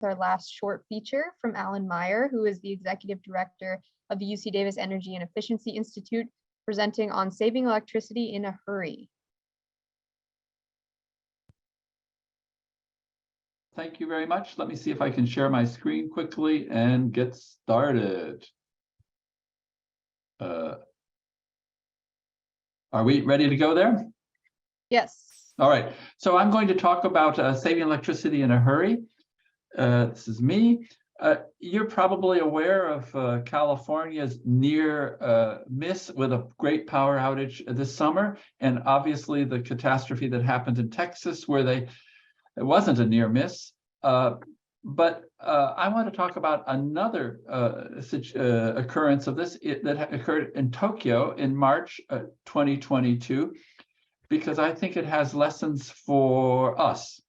our last short feature from Alan Meier, who is the Executive Director of the UC Davis Energy and Efficiency Institute, presenting on saving electricity in a hurry. Thank you very much. Let me see if I can share my screen quickly and get started. Are we ready to go there? Yes. All right. So I'm going to talk about saving electricity in a hurry. This is me. You're probably aware of California's near miss with a great power outage this summer, and obviously the catastrophe that happened in Texas where it wasn't a near miss. But I want to talk about another occurrence of this that occurred in Tokyo in March 2022, because I think it has lessons for us.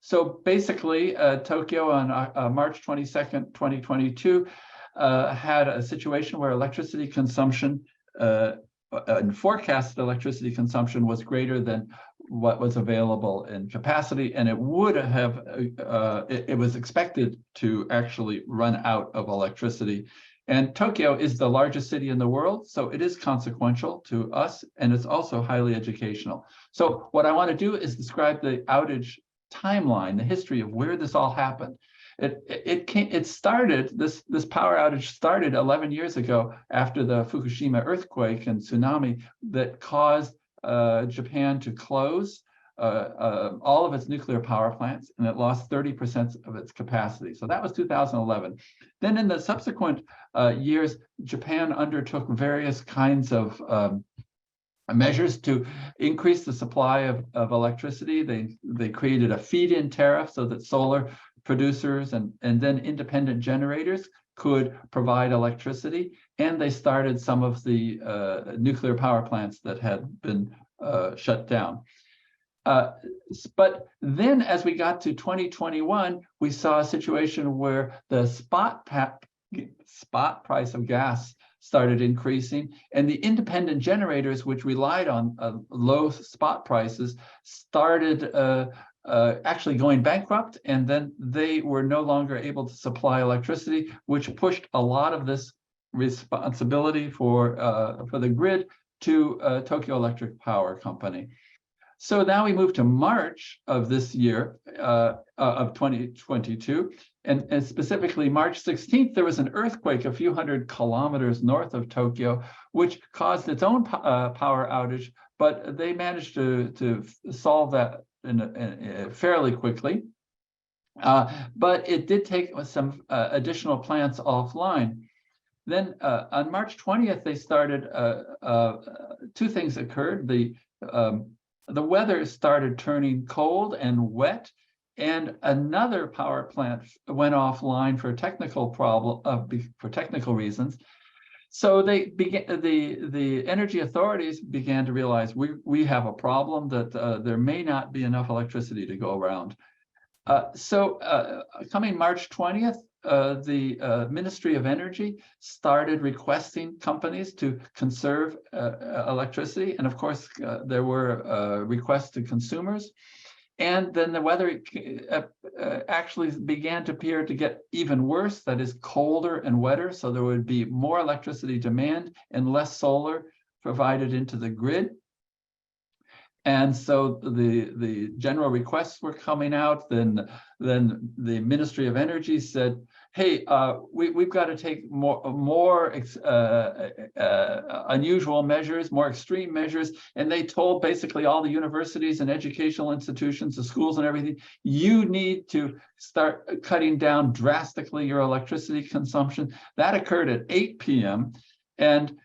So basically, Tokyo on March 22nd, 2022, had a situation where electricity consumption and forecasted electricity consumption was greater than what was available in capacity, and it would have, it was expected to actually run out of electricity. And Tokyo is the largest city in the world, so it is consequential to us, and it's also highly educational. So what I want to do is describe the outage timeline, the history of where this all happened. This power outage started 11 years ago after the Fukushima earthquake and tsunami that caused Japan to close all of its nuclear power plants, and it lost 30% of its capacity. So that was 2011. Then in the subsequent years, Japan undertook various kinds of measures to increase the supply of electricity. They created a feed-in tariff so that solar producers and then independent generators could provide electricity, and they started some of the nuclear power plants that had been shut down. But then as we got to 2021, we saw a situation where the spot price of gas started increasing, and the independent generators, which relied on low spot prices, started actually going bankrupt, and then they were no longer able to supply electricity, which pushed a lot of this responsibility for the grid to Tokyo Electric Power Company. So now we move to March of this year, of 2022, and specifically March 16th, there was an earthquake a few hundred kilometers north of Tokyo, which caused its own power outage, but they managed to solve that fairly quickly. But it did take some additional plants offline. Then on March 20th, they started, two things occurred. The weather started turning cold and wet, and another power plant went offline for technical reasons. So they began, the energy authorities began to realize we have a problem, that there may not be enough electricity to go around. Coming March 20th, the Ministry of Energy started requesting companies to conserve electricity. And of course, there were requests to consumers. And then the weather actually began to appear to get even worse, that is colder and wetter. So there would be more electricity demand and less solar provided into the grid. And so the general requests were coming out. Then the Ministry of Energy said, hey, we've got to take more unusual measures, more extreme measures. And they told basically all the universities and educational institutions, the schools and everything, you need to start cutting down drastically your electricity consumption. That occurred at 8 p.m. And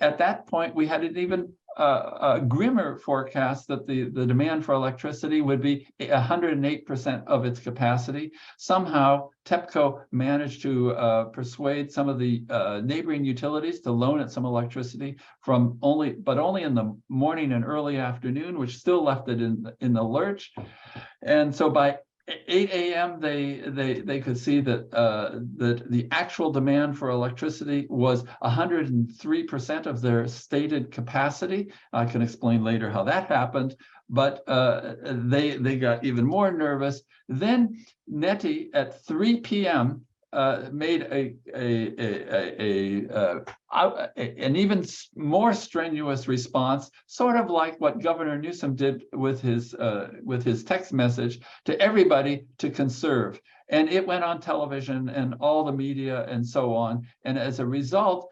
at that point, we had an even a grimmer forecast that the demand for electricity would be 108% of its capacity. Somehow, TEPCO managed to persuade some of the neighboring utilities to loan it some electricity but only in the morning and early afternoon, which still left it in the lurch. And so by 8 a.m. they could see that the actual demand for electricity was 103% of their stated capacity. I can explain later how that happened, but they got even more nervous. Then NETI at 3 p.m. Made an even more strenuous response, sort of like what Governor Newsom did with his text message to everybody to conserve. And it went on television and all the media and so on. And as a result,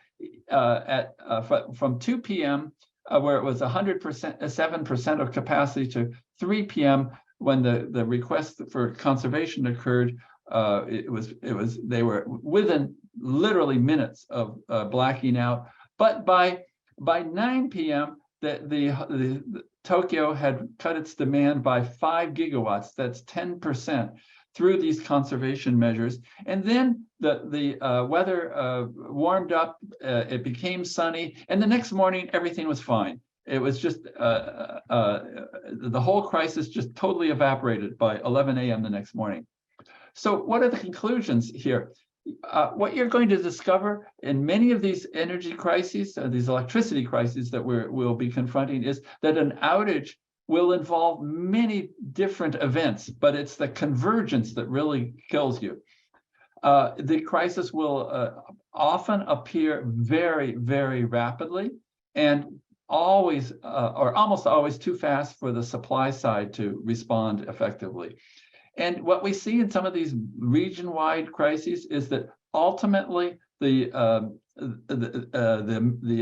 from 2 p.m., where it was 100%, 7% of capacity, to 3 p.m., when the request for conservation occurred, they were within literally minutes of blacking out. But by 9 p.m., the Tokyo had cut its demand by 5 gigawatts. That's 10%. Through these conservation measures. And then the weather warmed up, it became sunny, and the next morning everything was fine. It was just the whole crisis just totally evaporated by 11 a.m. the next morning. So what are the conclusions here? What you're going to discover in many of these energy crises, these electricity crises that we'll be confronting, is that an outage will involve many different events, but it's the convergence that really kills you. The crisis will often appear very, very rapidly, and always, or almost always, too fast for the supply side to respond effectively. And what we see in some of these region-wide crises is that ultimately the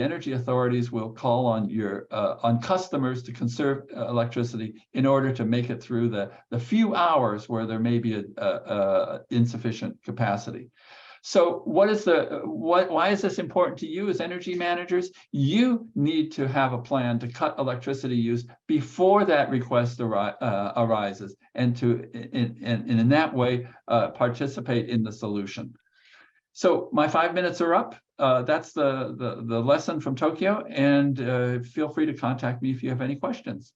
energy authorities will call on customers to conserve electricity in order to make it through the few hours where there may be a insufficient capacity. So why is this important to you as energy managers? You need to have a plan to cut electricity use before that request arises, and in that way participate in the solution. So my 5 minutes are up. That's the lesson from Tokyo, and feel free to contact me if you have any questions.